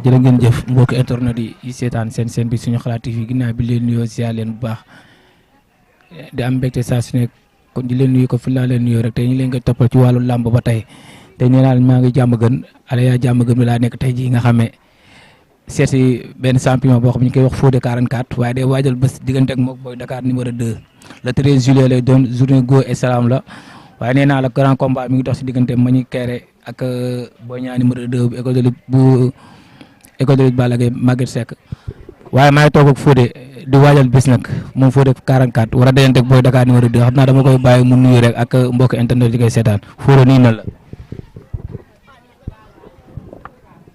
jërë ngeen jëf mbokki internet yi seetaan seen bi suñu xalaat TV ginnaaw bi leen nuyoo ziar leen bu baax di am mbégte saa su nekk kon di leen nuyu ko fi laa leen nuyoo rek tey ñu leen koy toppal ci wàllu làmb ba tey te nee naa maa ngi jàmm gën Alioune jàmm gën mi laa nekk tey jii nga xamee seet si benn champion boo xam ne ñu koy wax Fodé 44 waaye day waajal bés diggante ak moom Boy Dakar numéro 2 le 13 juillet lay doon journée go et salam la waaye nee naa la grand combat mi ngi dox si diggante Mbagnick Kaïré ak Boy Niang numéro 2 bu école de lutte Balla Gaye Maguette Seck waaye maa ngi toog ak Fodé di waajal bés nag moom Fodé 44 war a dajante ak Boy Dakar numéro 2 xam naa dama koy bàyyi mu nuyu rek ak mbokk internet yi koy seetaan Fodé nii na la.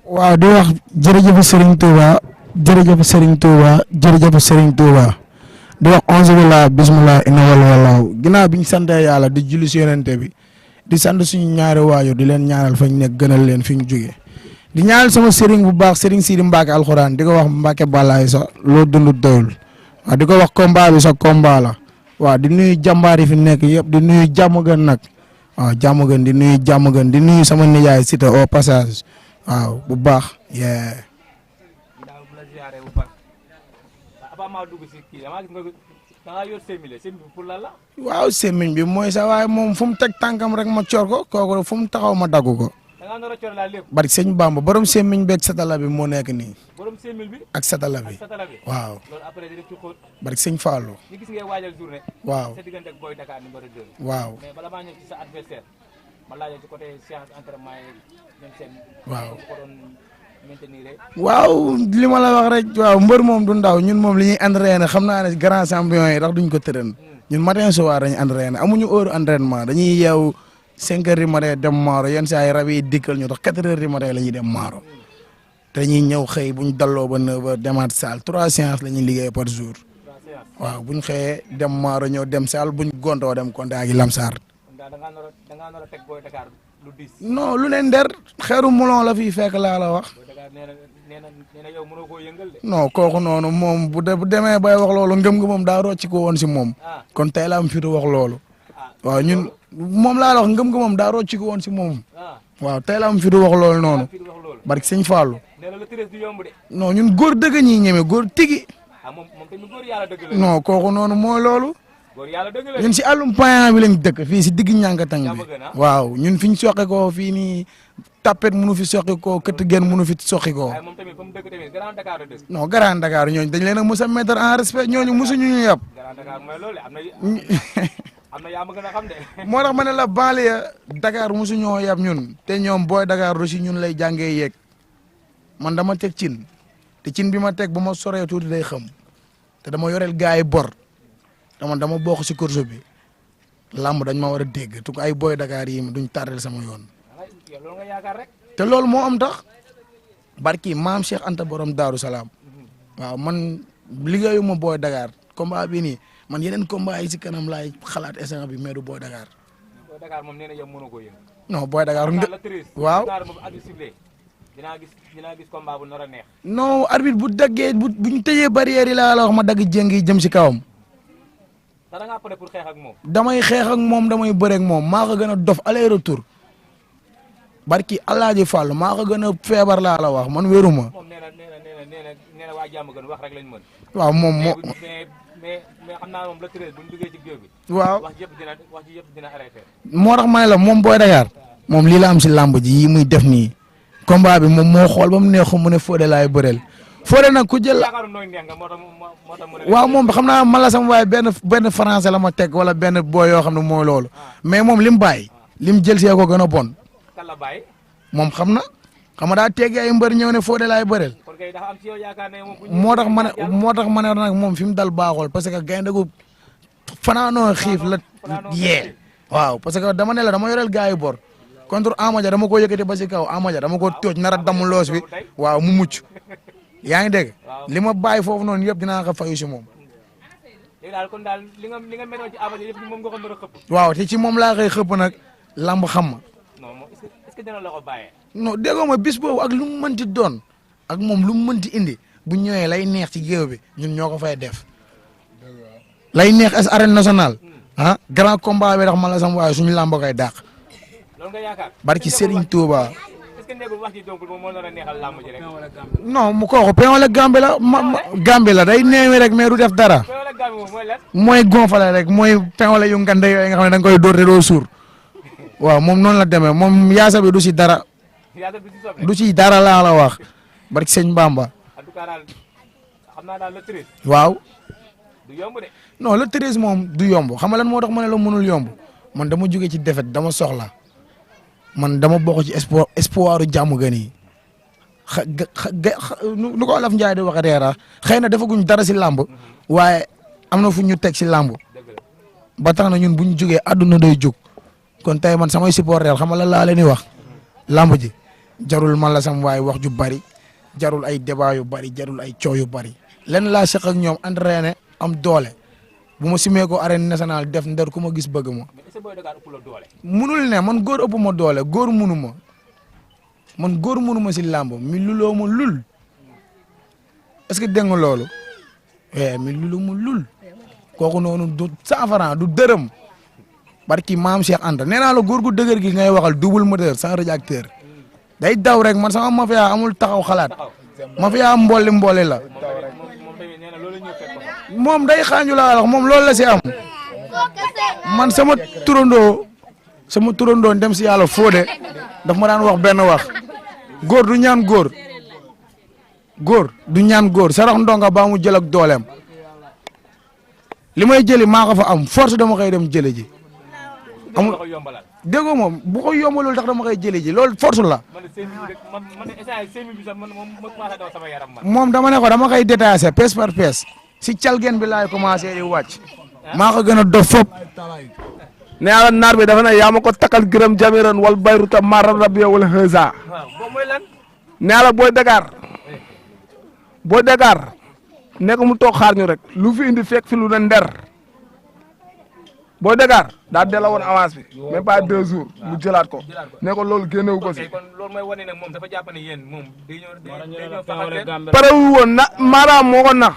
waaw di wax jërëjëf Serigne Touba jërëjëf Serigne Touba jërëjëf Serigne Touba di wax onze billah bismillah inna wallahu ginnaaw bi ñu sant yàlla di julli si yonente bi di sant suñu ñaari waajur di leen ñaanal fañ nekk gënal leen fi ñu jógee di ñaanal sama Serigne bu baax Serigne Sidi Mbacke alxuraan di ko wax Mbacke Balaye sax loo dund doyul waaw di ko wax combat bi sax combat la waaw di nuyu jàmbaar yi fi nekk yëpp di nuyu jàmm gën nag waaw jàmm gën di nuyu jàmm gën di nuyu sama nijaay Sita au passage. waaw bu baax. waaw semmiñ bi mooy sa waaye moom fu mu teg tànkam rek ma cor ko kooku fu mu taxaw ma daggu ko. bari sëñ Bamba borom semmiñ bi ak satala bi moo nekk nii. ak satala bi waaw. bari sëñ Fallou. waaw. waaw. waaw li ma la wax rek waaw mbër moom du ndaw ñun moom li ñuy entraîné xam naa ne grand champion yi tax duñ ko tërën ñun matin soir dañuy entraîné amuñu heure entraînement dañuy yeew 5 heures du matin dem maaro yenn saa yi rab yi dikkal ñu tax 4 heures du matin la ñuy dem maaro te dañuy ñëw xëy buñ dalloo ba 9 heures demaat salle 3 séances la ñuy liggéey par jour waaw buñ xëyee dem maaro ñëw dem salle buñ gontoo dem konte ak lamsaar non lu leen der xeeru mulon la fii fekk laa la wax non kooku noonu moom bu demee bay wax loolu ngëm-ngëmam daa rocci ko woon si moom kon tey la am fitu wax loolu waaw ñun moom laa la wax ngëm-ngëmam daa rocci ko woon si moom waaw tey la am fitu wax loolu noonu barki sëñ Fallou non ñun góor dëgg ñi ñeme góor tigi non kooku noonu mooy loolu ñun si àllum payan bi lañ dëkk fii si digg ñànkatang bi waaw ñun fi ñu soqe koo fii nii tapet mënu fi soqi koo këtt gen mënu fi soqi koo non Grand Dakar ñooñu dañ leen a mos a mettre en respect ñooñu mosuñu ñu yab moo tax ma ne la banlieue Dakar mosuñoo yab ñun te ñoom booy Dakar aussi ñun lay jàngee yeeg man dama teg cin te cin bi ma teg bu ma soree tuuti day xam te dama yoreel gars yi bor dama bokk si course bi làmb dañ ma war a dégg tu ko ay boy Dakar yi duñ tardel sama yoon te loolu moo am tax barki maam Cheikh Anta borom Daaru Salaam waaw man liggéeyu ma boy Dakar combat bi nii man yeneen combat yi si kanam laay xalaat instant bi mais du boy Dakar. boy Dakar moom nee na yow mënoo koo yëngu. non boy Dakar. waaw dinaa gis combat bu nar a neex. non arbitre bu daggee bu ñu tëjee barrière yi laa la wax ma dagg jéng yi jëm si kawam. da ngaa pare pour xeex ak moom. damay xeex ak moom damay bëre ak moom maa ko gën a dof aller retour barki Alaaji Fall maa ko gën a feebar laa la wax man wéru ma. moom nee na waa jàmm gën wax rek lañ mën. waaw moom moo. mais xam naa moom le 13 bu ñu duggee ci géew bi. waaw wax ji yëpp dina arrêté. moo tax ma ne la moom Boy Dakar moom lii la am si làmb ji yi muy def nii combat bi moom moo xool ba mu neexu mu ne Fodé laay bëreel Fodé nag ku jël. waaw moom xam naa man la sama waaye benn français la ma teg wala benn booy yoo xam ne mooy loolu mais moom li mu bàyyi li mu jël see ko gën a bon. moom xam na xam nga daa teggi ay mbër ñëw ne Fodé laay bëreel. moo tax ma ne nag moom fi mu dal baaxul parce que gaynde gu fanaanoo xiif la yee. waaw parce que dama ne la dama yoreel gars yi bor contre Amadia dama ko yëkkati ba si kaw Amadia dama ko tooj nar a damm loos bi waaw mu mucc yaa ngi dégg li ma bàyyi foofu noonu yëpp dinaa ko fayu si moom. léegi daal kon daal li nga menoon ci Amadia yëpp moom nga ko mën a xëpp. waaw te ci moom laa koy xëpp nag lamb xam ma. non moom est-ce que dina la ko bàyyee. non déggoo ma bis boobu ak lu mu mënti doon ak moom lu mu mënti indi bu ñëwee lay neex ci géew bi ñun ñoo ko fay def lay neex as arène nationale grand combat bi tax man la sam waaye suñu lamb koy dàq. loolu nga yaakaar. barki Serigne Touba. est-ce que nekkul wax ji donc moom moo nar a neexal lamb ji rek. non mu kooku peon la Gambie la Gambie la day neewi rek mais du def dara. peon la Gambie moom mooy lan. mooy gonfale rek mooy peon la yu ngande yooyu nga xam ne da nga koy dóor te doo suur waaw moom noonu la demee moom yaasa bi du si dara. du ci dara laa la wax barki sëñ Bamba. en tout cas daal xam naa daal le 13. waaw. du yomb de. non le 13 moom du yomb xam nga lan moo tax ma ne la mënul yomb man dama jóge ci défaite dama soxla man dama bokk ci espoiru jàmm gën yi nu ko Olof Njaay di waxee reera xëy na defaguñ dara si làmb waaye am na fu ñu teg si làmb ba tax na ñun bu ñu jógee àdduna day jóg kon tey man samay supporter xam nga lan laa leen di wax làmb ji jarul man la sam waaye wax ju bari jarul ay débat yu bari jarul ay coow yu bari lenn laa seq ak ñoom entraîné am doole bu ma simee ko arène nationale def ndar ku ma gis bëgg ma. mais est-ce que Boy Dakar ëpp la doole. munul ne man góor ëpp ma doole góor munu ma man góor munu ma si làmb mi luloo ma lul est-ce que dégg nga loolu mi luloo ma lul kooku noonu du 100 francs du dërëm barki maam Cheikh Anta nee naa la góor gu dëgër gi ngay waxal double moteur sans radiateur day daw rek man sama mafia amul taxaw xalaat mafia mbooli la. moom day xaañu laa wax moom loolu la si am man sama turandoo dem si yàlla Fodé daf ma daan wax benn wax góor du ñaan góor du ñaan góor sarax ndonga ba mu jël ak dooleem li may jëli maa ko fa am force dama koy dem jëli ji amul déggoo moom bu ko yombalul tax dama koy jëli ji loolu force la moom dama ne ko dama koy détaillé pièce par pièce si calgen bi laay commencé di wàcc maa ko gën a dof fop nee la naar bi dafa ne yaa ma ko takkal gërëm jamiran wal bayruta mara rabia wala hëza nee la Boy Dakar nekk mu toog xaar ñu rek lu fi indi fekk fi lu ne nder Boy Dakar daa delloo woon avance bi même pas 2 jours mu jëlaat ko ne ko loolu génnewu ko si pare wu woon na maanaam moo ko nax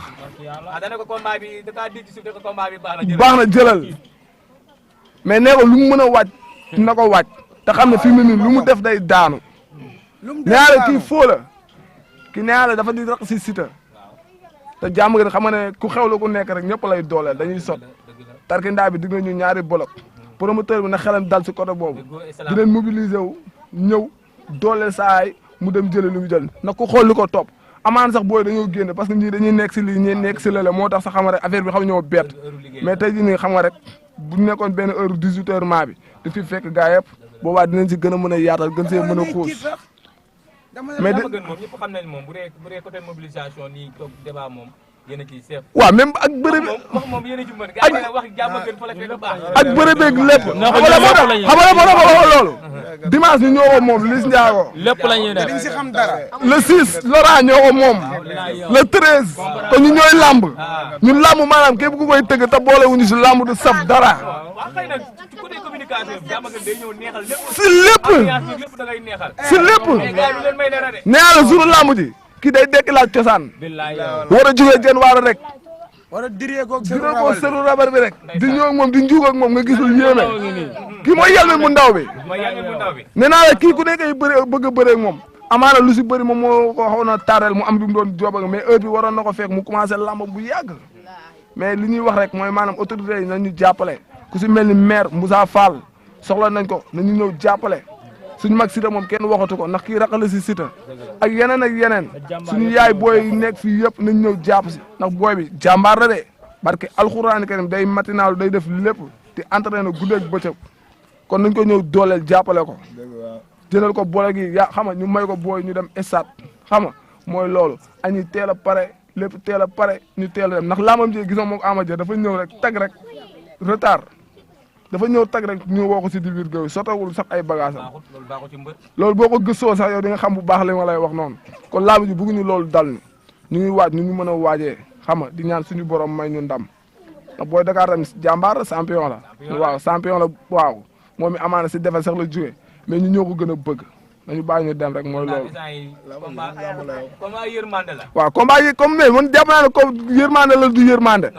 baax na jëlal mais nee ko lu mu mën a wàcc na ko wàcc te xam ne fi mu ne nii lu mu def day daanu nee la kii foo la kii nee la dafa di raq si Siteu te jàmm nga xam nga ne ku xewlu ku nekk rek ñëpp lay dooleel dañuy sot tarkindaa bi dig nañu ñaari bolok promoteur bi na xelam dal si côté boobu dinañ mobiliser wu ñëw dooleel saay mu dem jëlee lu mu jël na ku xool li ko topp amaan sax booy dañoo génn parce que ñii dañuy nekk si lii ñii nekk si lële moo tax sax xam nga rek affaire bi xam ñoo bett mais tey jii nii xam nga rek bu nekkoon benn heure 18h maa bi di fi fekk gaa yëpp boobaa dinañ si gën a mën a yaatal gën see mën a xuus mais de moom ñëpp xam nañ moom bu dee côté mobilisation nii toog débat moom yéen a ciy seef. waaw même ak bëre bi moom yéen a ci mën gaa wax jàmm gën fa la fekk baax ak bëre beeg lépp xam nga moo tax loolu dimanche ñu ñoo ko moom Liss Ndiago lépp la ñuy def dañ si xam dara le 6 Laurent ñoo ko moom le 13 te ñu ñooy lamb ñun lamb maanaam képp ku koy tëgg te boole wuñu si lamb du saf dara si lépp si lépp nee la jour lamb ji kii day dekk laaj cosaan war a jógee jën waara rek war a diree ko seru rabar bi rek di ñëw ak moom di njuug ak moom nga gis lu yéeme kii mooy yàlla mu ndaw bi nee naa la kii ku nekkay bëre bëgg a bëre ak moom amaana lu si bëri moom moo ko xaw na taareel mu am bi mu doon joob ak mais heure bi waroon na ko fekk mu commencé lamb bu yàgg mais li ñuy wax rek mooy maanaam autorité yi nañu jàppale ku si mel ni maire Moussa Fall soxla nañ ko nañu ñëw jàppale suñu mag Siteu moom kenn waxatu ko ndax kii raqale si Siteu ak yeneen suñu yaay booy yi nekk fii yëpp nañ ñëw jàpp si ndax booy bi jàmbaar la de barke alxuraani karim day matinaalu day def lépp di entraîné guddeeg bëccëg kon nañ ko ñëw dooleel jàppale ko jëlal ko boole gi ya xam nga ñu may ko booy ñu dem stade xam nga mooy loolu añuy teel a pare lépp teel a pare ñu teel a dem ndax laamam ji gis nga moom Ama Dia dafa ñëw rek tag rek retard dafa ñëw tag rek ñu woo ko si biir géew sotawul sax ay bagage am loolu boo ko gëstoo sax yow di nga xam bu baax li ma lay wax noonu kon laamu ji bëgguñu loolu dal ñu ngi waaj ñu mën a waajee xam nga di ñaan suñu borom may ñu ndam ndax Boy Dakar tamit jàmbaar la champion la waaw champion la waaw moom it amaana si defal sax la jógee mais ñu ñoo ko gën a bëgg nañu bàyyi ñu dem rek mooy loolu. combat yërmande la. waaw combat yi comme mais man jàpp naa ne comme yërmande la du yërmande.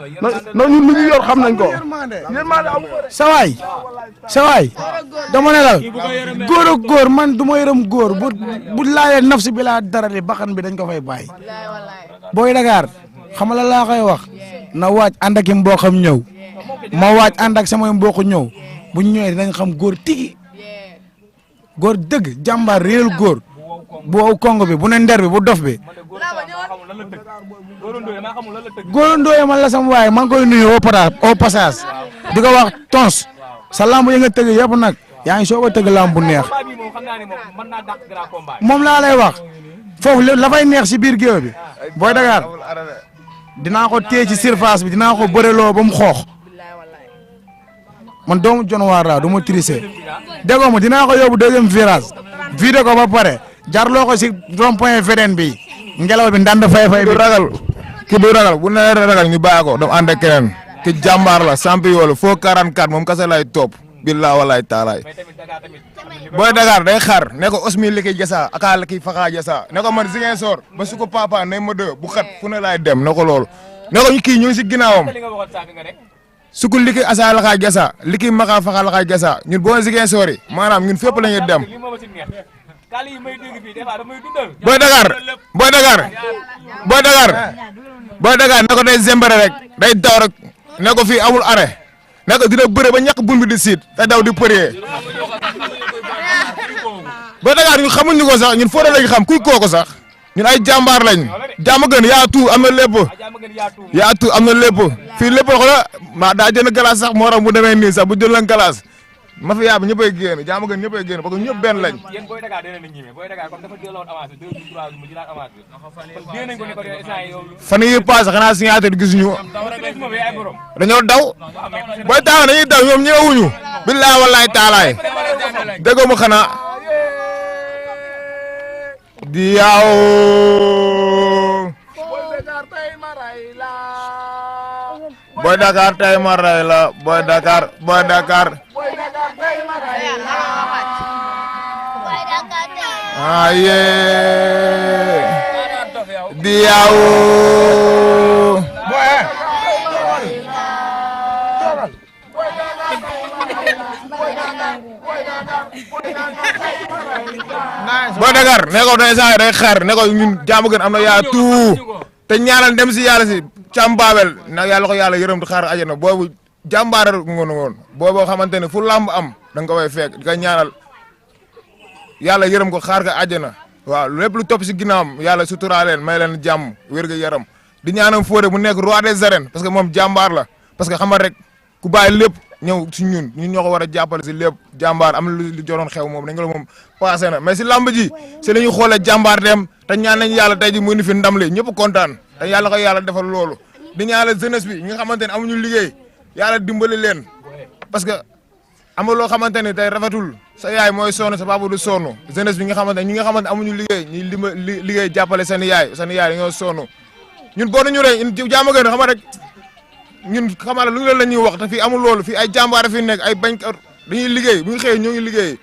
non ñun lu ñu yor xam nañ ko. yërmande amul ko de. sawaay dama ne la góor ak góor man du ma yërëm góor bu laalee nafsi bi laa dara li baxan bi dañ ko fay bàyyi. booy Dakar xam nga la laa koy wax na waaj ànd ak i mboqam ñëw ma waaj ànd ak samay mbokk ñëw bu ñu ñëwee dinañ xam góor tigi góor dëgg jàmbaar réel góor bu wow kongo bi bu ne nder bi bu dof bi. góor ndooye man la sama waaye maa ngi koy nuyu au passage di ko wax tons sa lamb yi nga tëgg yëpp nag yaa ngi soog a tëgg lamb bu neex moom laa lay wax foofu la fay neex si biir géew bi booy Dakar dinaa ko téye ci surface bi dinaa ko bëreloo ba mu xoox man doomu Dionewar laa du ma tricher déggoo ma dinaa ko yóbbu deuxième virage vidé ko ba pare jarloo ko si rond point VDN bi ngelaw bi ndand fay bi ragal ki du ragal bu ne ragal ñu bàyyi ko dam ànd ak keneen ki jàmbaar la champion la foo 44 moom kase lay topp billaa walaay taalaay booy Dakar day xaar ne ko osmi liki jasa aka liki faka jasa ne ko man Ziguinchor ba su ko papa ne ma dë bu xat fu ne laay dem ne ko loolu ne ko kii ñu ngi si ginnaawam suku liki asa laka jasa liki maka faka laka jasa ñun boo Ziguinchor yi maanaam ñun fépp la ñuy dem booy Dakar ne ko day zembere rek day daw rek ne ko fii amul arrêt ne ko dina bëre ba ñàkk bun bi di siit te daw di përee booy Dakar ñun xamuñu ko sax ñun foo lañ xam kuy kooku sax ñun ay jàmbaar lañ jàmm gën yaa tout am na lépp yaa tout am na lépp fii lépp xoolal maa daa jënd glace sax moo tax mu demee nii sax bu jël lan glace ma fi yaa bi ñëppay génn jàmm gën ñëppay génn parce que ñëpp benn lañ. yéen Boy Dakar dina ñime Boy Dakar comme dafa delloo avance 2 ou 3 mu jëlaat avance kon dee nañ ko ne ko instant yow fan yii passé xanaa signature gisuñu dañoo daw booy taxaw dañuy daw ñoom ñëwuñu billaay wallaay taalaay déggoo ma xanaa di yaw Boy Dakar tey ma rey la Boy Dakar aye di yaw Boy Dakar ne ko day saa day xaar ne ko ñun jaamu gën am na yaa tout te ñaanal dem si yàlla si Cam Babel nag yàlla ko yàlla yërëm di xaar ajana boobu jàmbaar ngoon woon boo xamante ne fu làmb am da nga ko fay fekk di ko ñaanal yàlla yërëm ko xaar ka ajana waaw lépp lu topp si ginnaawam yàlla suturaa leen may leen jàmm wér gu yaram di ñaanal Fodé mu nekk roi des arènes parce que moom jàmbaar la parce que xam nga rek ku bàyyi lépp ñëw si ñun ñoo ko war a jàppale si lépp jàmbaar am na lu joroon xew moom dañ ko la moom passé na mais si lamb ji si la ñuy xoolee jàmbaar dem te ñaan nañ yàlla tey ji mu ni fi ndam li ñëpp kontaan te yàlla ko yàlla defal loolu di ñaanal jeunesse bi ñi nga xamante ne amuñu liggéey yàlla dimbali leen parce que am na loo xamante ne tey rafetul sa yaay mooy sonn sa papa du sonn jeunesse bi nga xamante ñi nga xamante amuñu liggéey ñi liggéey jàppale seen yaay dañoo sonn ñun boo nañu rek jaama gën xam rek ñun xamal lu leen la ñuy wax te fii amul loolu fii ay jàmbaar fi nekk ay bañ dañuy liggéey bu ñu xëyee ñoo ngi liggéey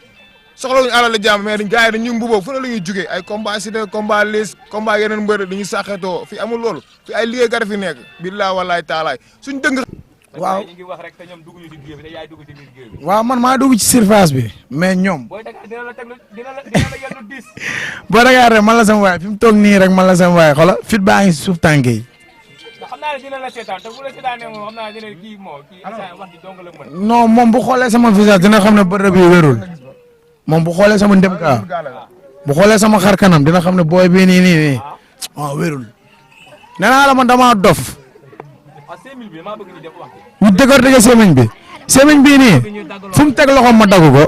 soxlawuñu alal la jàmm mais gars yi dañuy mbuboo fu ne la ñuy jugee ay combat cité combat lis combat yeneen mbër dañuy sàqetoo fii amul loolu fii ay liggéey gar fi nekk billaa wallaay taalaay suñ dëng waaw ñu ngi wax rek te ñoom dugg ñu ci géew bi te yaay dugg ci biir géew bi waaw man maa dugg ci surface bi mais ñoom Boy Dakar dina la teg dina la yellu 10 Boy Dakar rek man la sama waay fi mu toog nii rek man la sama waay xoolal fit baa ngi si suuf tànk yi xam naa ne dina la seetaan te bu la seetaanee moom xam naa ne dina kii wax ji dong la mën non moom bu xoolee sama visage dina xam ne bërëb yi wérul moom bu xoolee sama ndem kaa bu xoolee sama xar kanam dina xam ne booy bii nii waaw wérul nee naa la man damaa dof ñu dëgër dëgg semañ bii nii fu mu teg loxoom ma dagg ko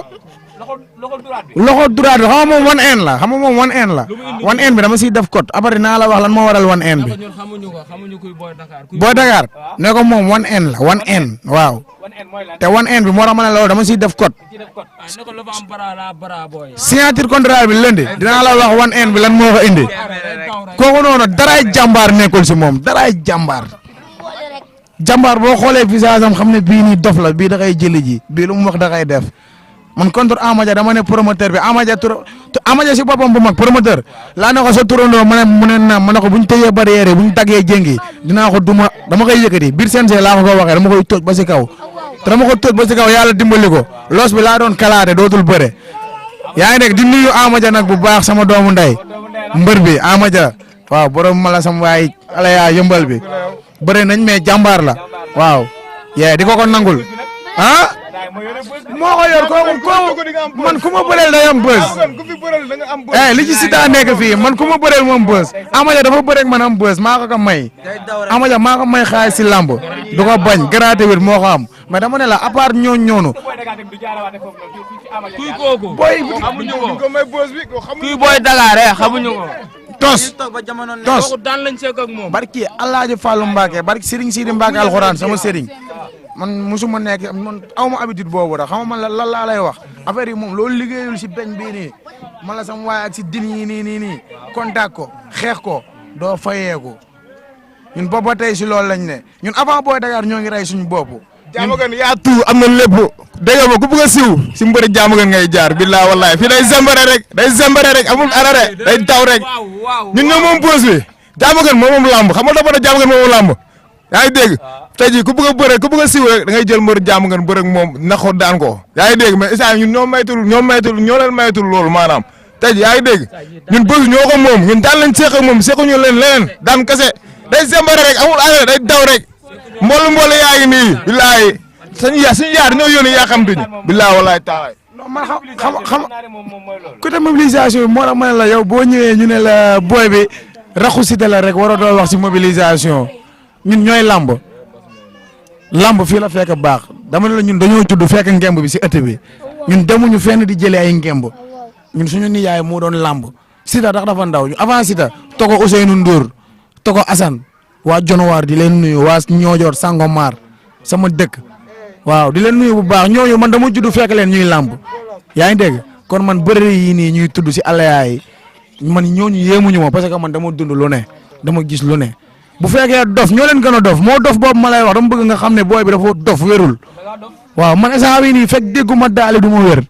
loxo droit bi xam nga moom one end la one end bi dama siy def code après naa la wax lan moo waral one end bi Boy Dakar ne ko moom one end la one end waaw te one end bi moo tax ma ne la dama siy def code signature contrat bi lundi dinaa la wax one end bi lan moo ko indi kooku noonu daraay jàmbaar nekkul si moom daraay jàmbaar boo xoolee visage am xam ne bii nii dof la bii da koy jëli ji bii lu mu wax da koy def man contre Amadia dama ne promoteur bi Amadia si boppam bu mag promoteur laa ne ko sa turandoo mu ne naam ma ne ko bu ñu tëjee barrière yi bu ñu daggee jéngi dinaa ko duma dama koy yëkkati biir CNG laa ko waxee dama koy toj ba si kaw te dama ko toj ba si kaw yàlla dimbali ko loos bi laa doon kalaate dootul bëre yaa ngi dégg di nuyu Amadia nag bu baax sama doomu ndey mbër bi Amadia waaw borom mala sam waay ala yaa yëmbal bi bëre nañ mais jàmbaar la waaw yee di ko nangul ah moo ko yor kooku man ku ma bëreel day am bës li ci Siteu nekk fii man ku ma bëreel moom bës Amadia dafa bëreeg man am bës maa ko may Amadia maa ko may xaalis si lamb du ko bañ garaate wér moo ko am mais dama ne la à part ñooñu kuy kooku booy xamuñu ko kuy booy Dakar xamuñu ko tos kooku daan lañ seq ak moom barki Alaaji Fallou Mbacke barki Serigne Sidi Mbacke alxuraan sama Serigne man musuma nekk man aw ma habitude boobu da xam man lan laa lay wax affaire yi moom loolu liggéeyul si beñ bii nii man la sama waay ak si din yi nii contact ko xeex ko doo fayeeku ñun boobu ba tey si loolu lañ ne ñun avant Boy Dakar ñoo ngi rey suñu bopp. Diamaguène yaa tout am na lépp dégg nga ku bëgg a siw si mbëri Diamaguène ngay jaar billahi wallahi fii day zembare rek amul arare day daw rek ñun ñoo moom pause bi Diamaguène moom lamb xam nga dafa ne Diamaguène moom lamb yaa ngi dégg tey jii ku bëgg a bëre ku bëgg a siw rek da ngay jël mbëri Diamaguène bëre ak moom naxoo daan ko yaa ngi dégg mais instant ñun ñoo leen maytul loolu maanaam tey jii yaa ngi dégg ñun bës ñoo ko moom ñun daan lañ seq ak moom sequñu leen leneen daan kase day zembare rek amul arare day daw rek mboolu yaa ngi nii billahi suñu yaar dañoo yónni yaa xam tuñu billahi wallahi taala non man xam côté mobilisation bi moo tax ma ne la yow boo ñëwee ñu ne la booy bi raxu Siteu la rek war a doo wax si mobilisation ñun ñooy lamb fii la fekk baax dama ne la ñun dañoo judd fekk ngemb bi si ëtt bi ñun demuñu fenn di jëlee ay ngemb ñun suñu nijaay moo doon lamb Siteu tax dafa ndaw ñu avant Siteu togo Ousseynou Ndour togo Assane waa Jonwaar di leen nuyu waa Ñoojoor Sangomar sama dëkk waaw di leen nuyu bu baax ñooñu man dama judd fekk leen ñuy lamb yaa ngi dégg kon man bëri yi nii ñuy tudd si alaya yi man ñooñu yéemuñu ma parce que man dama dund lu ne dama gis lu ne bu fekkee dof ñoo leen gën a dof moo dof boobu ma lay wax dama bëgg nga xam ne booy bi dafa dof wérul waaw man instant bii nii fekk dégguma daali du ma wér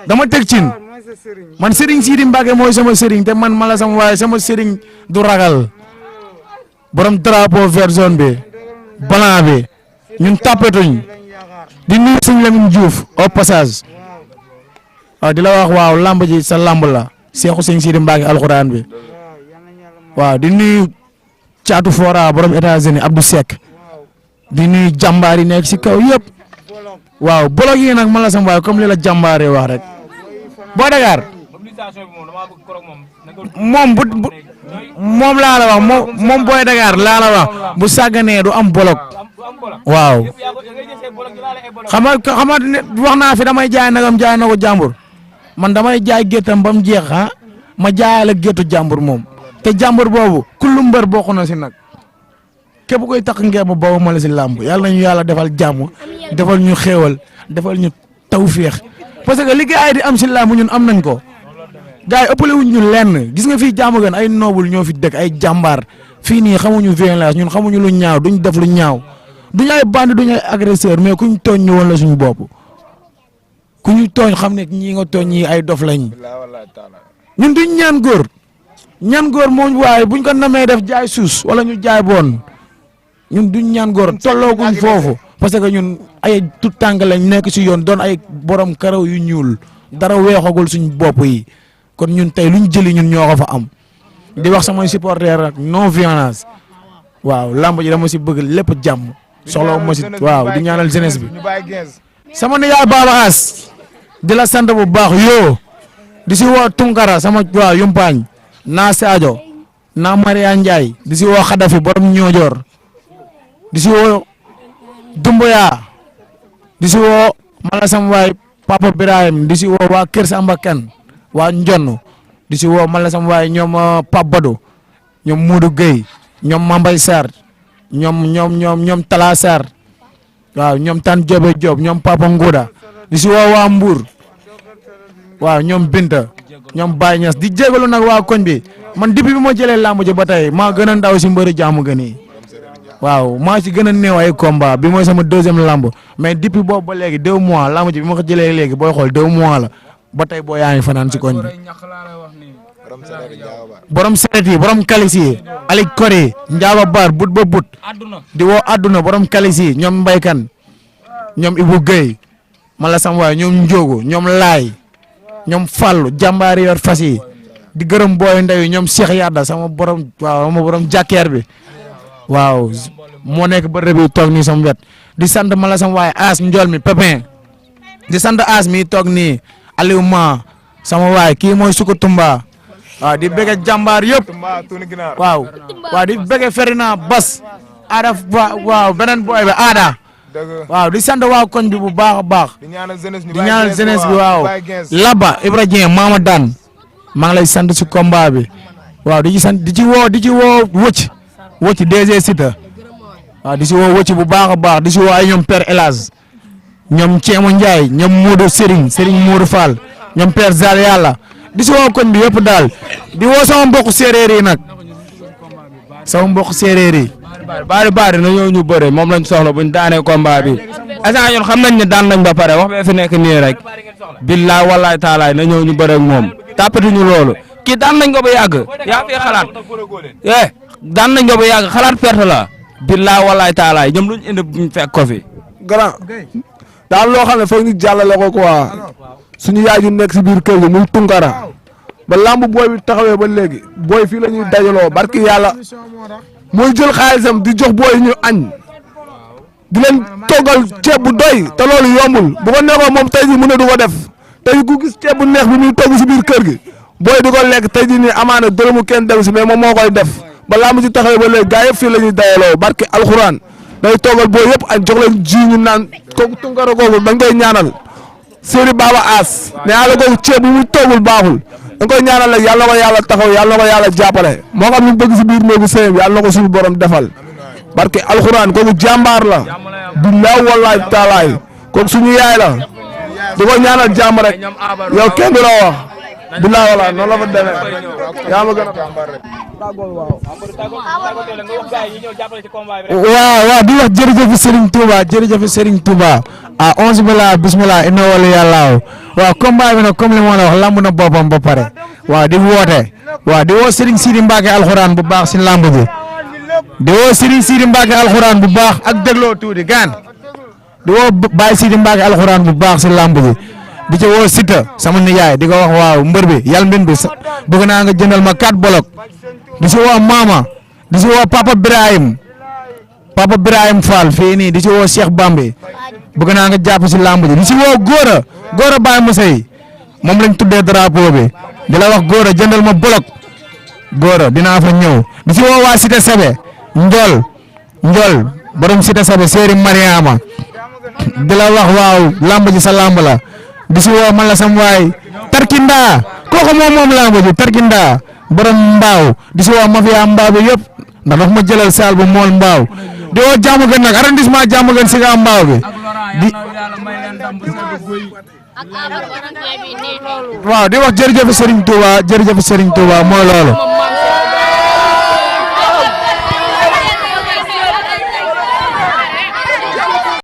dama teg cin man Serigne Sidi Mbacke mooy sama Serigne te man mala sama waaye sama Serigne du ragal borom drapeau vert zone bi blanc bi ñun tapetuñ di nuyu Sëñ Lamine Diouf au passage waaw di la wax waaw lamb ji sa lamb la Seexu Sëñ Sidi Mbacke alxuraan bi waaw di nuyu Caatu Fora borom États-Unis Abdou Seck di nuyu jàmbaar yi nekk si kaw yëpp waaw bolok yi nag man la sama waaye comme li la jàmbaaree wax rek Boy Dakar moom laa la wax moom Boy Dakar laa la wax bu sàgganee du am bolok waaw xam nga wax naa fi damay jaay nagam jaay na ko jàmbur man damay jaay géttam ba mu jeex ma jaayal ak géttu jàmbur moom te jàmbur boobu kullu mbër bokk na si nag képp koy takk ngeem boobu ma la si làmb yàlla nañu yàlla defal jàmm defal ñu xéewal defal ñu tawféex parce que li gars yi di am si làmb ñun am nañ ko gars yi ëppale wuñ ñu lenn gis nga fii Diamaguène ay noble ñoo fi dëkk ay jàmbaar fii nii xamuñu violence ñun xamuñu lu ñaaw duñ def lu ñaaw duñ ay bandi duñ ay agresseur mais kuñ tooñ ñu woon la suñu bopp ku ñu tooñ xam ne ñii nga tooñ ñii ay dof lañ ñun duñ ñaan góor moo waaye buñ ko namee def jaay suus wala ñu jaay boon ñun duñ ñaan góor tollooguñ foofu parce que ñun ay tout tànk lañ nekk si yoon doon ay borom karaw yu ñuul dara weexagul suñ bopp yi kon ñun tey luñ jëli ñun ñoo ko fa am di wax samay supporter ak non violence waaw lamb ji dama si bëgg lépp jàmm soxla ma si waaw di ñaanal jeunesse bi sama nijaay Baba As di la sant bu baax yoo di si woo Tunkara sama waaw yumpaañ naa Sadio naa Maria Ndiaye di si woo Xadafi borom ñoojoor di si woo Dumbuya di si woo mala sam waay Papa Birahim di si woo waa Kër Samba Kane waa Njonn di si woo mala sam waay ñoom Pape Badou ñoom Modou Gueye ñoom Mambay Sarr ñoom Tala Sarr waaw ñoom Tan Jobe Diop ñoom Papa Ngouda di si woo waa Mbour waaw ñoom Binta ñoom Baye Niass di jégalu nag waa koñ bi man depuis bi ma jëlee làmb ji ba tey maa gën a ndaw si mbëri Diamaguène yi waaw maa ci gën a néew ay combat bi mooy sama deuxième lamb mais depuis boobu ba léegi 2 mois lamb ji bi ma ko jëlee léegi booy xool 2 mois la ba tey boo yaa ngi fanaan ci koñ bi. borom seret yi borom kalis yi ali kori njaaba baar but ba but di woo àdduna borom kalis yi ñoom mbaykan ñoom Ibou Guèye man la sam waay ñoom Ndiogo ñoom Laay ñoom Fallu jàmbaari yor fas yi di gërëm booy ndeyu ñoom Cheikh Yadda sama borom waaw sama borom jàkkeer bi waaw moo nekk ba rëb yi toog nii sama wet di sant man la sam waay As Ndiol mi Pépin di sant As mi toog nii Aliou Ma sama waay kii mooy Suku Tumba waaw di bëgg jàmbaar yëpp waaw di bëgg Ferina Bas Ada waaw beneen booy bi Ada waaw di sant waa koñ bi bu baax a baax di ñaanal jeunesse bi waaw Laba Ibra Dieng Mama Dan maa ngi lay sant si combat bi waaw di ci woo wëcc DG Sita waaw di si woo wëcc bu baax a baax di si woo ay ñoom Père Elage ñoom Thiemo Ndiaye ñoom Modou Serigne Modou Fall ñoom Père Zal yàlla di si woo koñ bi yëpp daal di woo sama mbokk séeréer yi nag sama mbokk séeréer yi. bari na ñëw ñu bëre moom lañ soxla buñ daanee combat bi instant ñun xam nañ ne daan nañ ba pare wax bee fi nekk nii rek billaay wallaay taalaay na ñëw ñu bëre ak moom tàppatuñu loolu kii daan nañ ko ba yàgg yaa fi xalaat daan nañ ko ba yàgg xalaat perte la billaay wallaay taalaay ñoom luñ indi buñ fekk ko fi grand daal loo xam ne foog ñu jàllale ko quoi suñu yaay ju nekk si biir kër gi muy Tunkara ba lamb booy bi taxawee ba léegi booy fii la ñuy dajaloo barki yàlla mooy jël xaalisam di jox booy ñu añ di leen toggal ceeb bu doy te loolu yombul bu ko neexoon moom tey jii mu ne du ko def tey ku gis ceeb bu neex bi muy togg si biir kër gi booy di ko lekk tey jii nii amaana dërëmu kenn dem si mais moom moo koy def ba lamb ci taxawee ba léegi gaa yëpp fii la ñuy dajaloo barki alxuraan day toggal booy yëpp añ jox leen ji ñu naan kooku Tunkara kooku dañ koy ñaanal Serigne Baba As ne yàlla kooku ceeb bu muy toggul baaxul. da nga koy ñaanal rek yàlla na ko yàlla taxaw yàlla na ko yàlla jàppale moo xam ñu bëgg si biir néegu sëyam yàlla na ko suñu borom defal barke alxuraan kooku jàmbaar la billaay wallaay taalaay kooku suñu yaay la di ko ñaanal jàmm rek yow kenn du la wax billaay wallaay noonu la fa demee yaa ma gën waaw di wax jërëjëf Serigne Touba ah 11 bismillah inna wala yàlla waaw combat bi nag comme li ma la wax lamb na boppam ba pare waaw di woote waaw di woo Serigne Sidi Mbacke alxuraan bu baax si lamb ji di woo Serigne Sidi Mbacke alxuraan bu baax ak dégloo tuuti gaan di woo Baye Sidi Mbacke alxuraan bu baax si lamb ji di ci woo Sita sama nijaay di ko wax waaw mbër bi yàlla mbin bi bëgg naa nga jëndal ma 4 bolok di si woo Mama di si woo Papa Birahim Fall fii nii di si woo Cheikh Bambe bëgg naa nga jàpp si lamb ji di si woo Gora Baye Moussa yi moom lañ tuddee drapeau bi di la wax Gora jëndal ma bolok Gora dinaa fa ñëw di si woo waa Cité Sebe Ndiol borom Cité Sebe Séeri Mariama di la wax waaw lamb ji sa lamb la di si woo man la sam waay Tarkinda kooku moom lamb ji Tarkinda borom mbaaw di si woo mafia mbaaw bi yëpp ndax daf ma jëlal saal bu mool mbaaw di woo jàmm gën nag arrondissement jàmm gën si nga mbaaw bi waaw di wax jërëjëf Serigne Touba mooy loolu